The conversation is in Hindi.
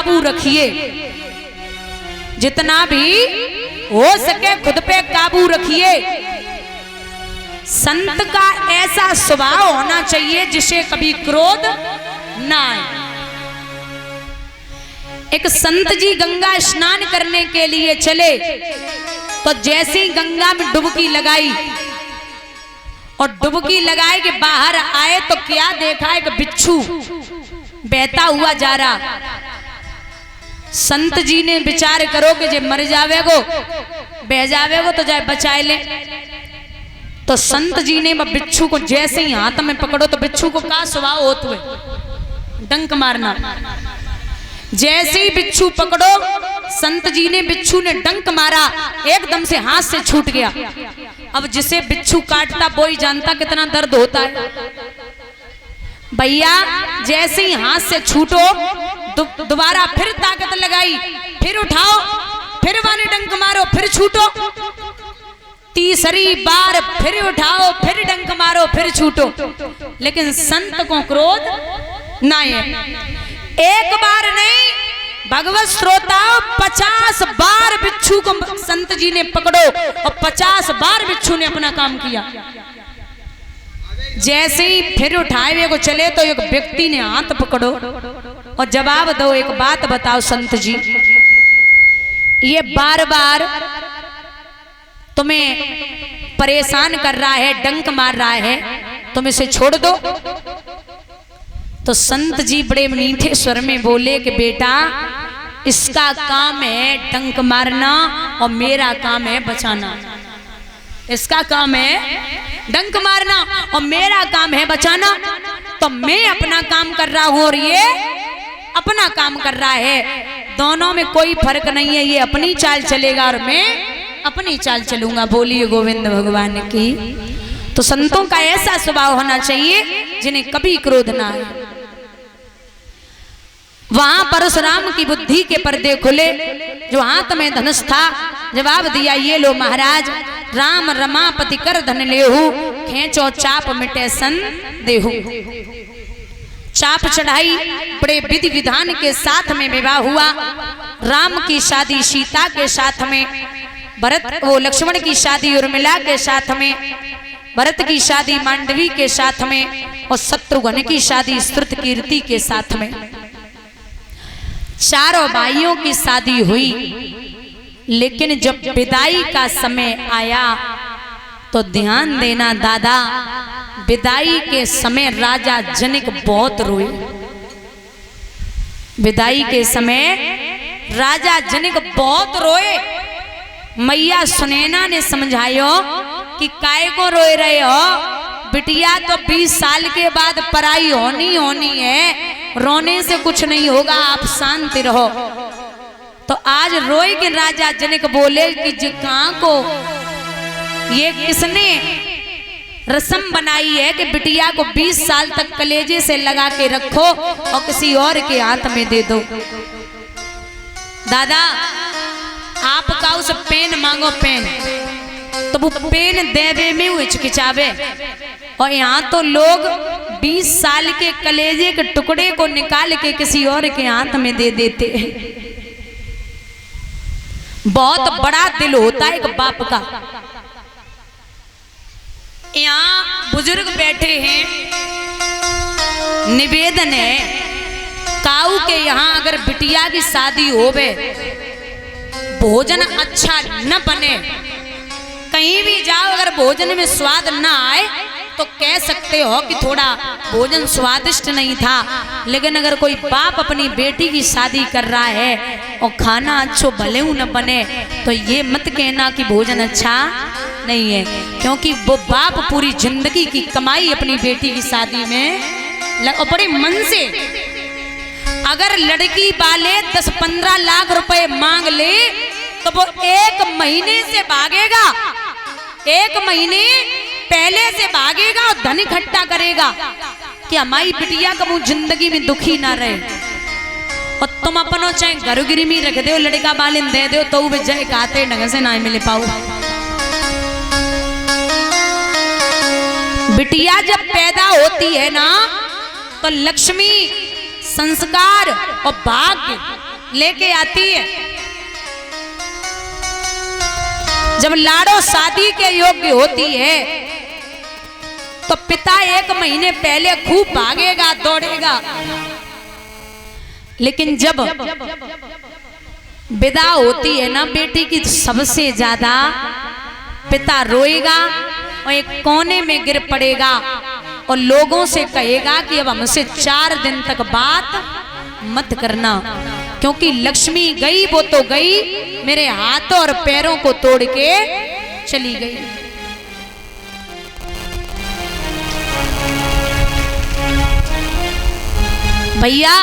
काबू रखिए, जितना भी हो सके खुद पे काबू रखिए। संत का ऐसा स्वभाव होना चाहिए जिसे कभी क्रोध ना आए। एक संत जी गंगा स्नान करने के लिए चले, तो जैसे ही गंगा में डुबकी लगाई और डुबकी लगाए के बाहर आए तो क्या देखा, एक बिच्छू बहता हुआ जा रहा। संत जी ने विचार करो कि जे मर जावेगो बह जावेगो तो जाए बचाए ले। तो संत जी ने बिच्छू को जैसे ही हाथ में पकड़ो तो बिच्छू को का स्वभाव होता है, डंक मारना। जैसे ही बिच्छू पकड़ो, संत जी ने बिच्छू ने डंक मारा, एकदम से हाथ से छूट गया। अब जिसे बिच्छू काटता वो ही जानता कितना दर्द होता है भैया। जैसे ही हाथ से छूटो दोबारा फिर ताकत लगाई, फिर उठाओ, फिर वाले डंक मारो, फिर छूटो, तीसरी बार फिर उठाओ, फिर डंक मारो, फिर छूटो। लेकिन संत को क्रोध ना है। एक बार नहीं, भगवत श्रोताओं 50 बार बिच्छू को संत जी ने पकड़ो और 50 बार बिच्छू ने अपना काम किया। जैसे ही फिर उठाए को चले तो एक व्यक्ति ने हाथ पकड़ो और जवाब दो, एक बात बताओ संत जी, ये बार बार तुम्हें परेशान कर रहा है, डंक मार रहा है, तुम इसे छोड़ दो। तो संत जी बड़े मीठे स्वर में बोले कि बेटा, इसका काम है डंक मारना और मेरा काम है बचाना। इसका काम है डंक मारना और मेरा काम है बचाना। तो मैं अपना काम कर रहा हूं और ये अपना काम कर रहा है, दोनों में कोई फर्क नहीं है। ये अपनी चाल चलेगा और मैं अपनी चाल चलूंगा। बोलिए गोविंद भगवान की। तो संतों का ऐसा स्वभाव होना चाहिए जिन्हें कभी क्रोध ना आए। वहां परशुराम की बुद्धि के पर्दे खुले, जो हाथ में धनुष था। जवाब दिया, ये लो महाराज, राम रमापति कर धन लेहू, खेचो चाप मिटे सन देहू। चाप चढ़ाई, बड़े विधि विधान के साथ में विवाह हुआ। राम की शादी सीता के साथ में, भरत वो लक्ष्मण की शादी उर्मिला के साथ में, भरत की शादी मांडवी के साथ में और शत्रुघ्न की शादी स्तुतकीर्ति के साथ में। चारों भाइयों की शादी हुई, लेकिन जब विदाई का समय आया तो ध्यान देना दादा, विदाई के समय राजा जनक बहुत रोए। विदाई के समय राजा जनक बहुत रोए। मैया सुनैना ने समझायो कि काय को रोए रहे हो, बिटिया तो 20 साल के बाद पराई होनी है, रोने से कुछ नहीं होगा, आप शांत रहो। तो आज रोए के राजा जनक बोले कि कहाँ को ये किसने रस्म बनाई है कि बिटिया को 20 साल तक कलेजे से लगा के रखो और किसी और के हाथ में दे दो। दादा आपका उस पेन मांगो पेन, तो वो पेन देवे में वो हिचकिचावे। और यहाँ तो लोग 20 साल के कलेजे के टुकड़े को निकाल के किसी और के हाथ में दे देते हैं। बहुत बड़ा दिल होता है एक बाप का। यहाँ बुजुर्ग बैठे हैं, निवेदन है, काऊ के यहाँ अगर बिटिया की शादी होवे, भोजन अच्छा न बने, कहीं भी जाओ अगर भोजन में स्वाद न आए तो कह सकते हो कि थोड़ा भोजन स्वादिष्ट नहीं था। लेकिन अगर कोई बाप अपनी बेटी की शादी कर रहा है और खाना अच्छो भले न बने, तो ये मत कहना कि भोजन अच्छा नहीं है, क्योंकि वो बाप पूरी जिंदगी की कमाई अपनी बेटी की शादी में और बड़े मन से, अगर लड़की वाले 10-15 लाख रुपए मांग ले तो वो 1 महीने से भागेगा, 1 महीने पहले से भागेगा और धन इकट्ठा करेगा कि हमारी बिटिया का मुंह जिंदगी में दुखी ना रहे। और तुम अपनो चाहे घर गिरमी रख दो, लड़का वाले दे दो, तो वो जय कहते ढंग से ना मिल पाओ। बिटिया जब पैदा होती है ना, तो लक्ष्मी, संस्कार और भाग्य लेके आती है। जब लाड़ो शादी के योग्य होती है तो पिता 1 महीने पहले खूब भागेगा दौड़ेगा, लेकिन जब विदा होती है ना बेटी की, सबसे ज्यादा पिता रोएगा और एक कोने में गिर पड़ेगा और लोगों से कहेगा कि अब हमसे 4 दिन तक बात मत करना, क्योंकि लक्ष्मी गई वो तो गई, मेरे हाथों और पैरों को तोड़ के चली गई। भैया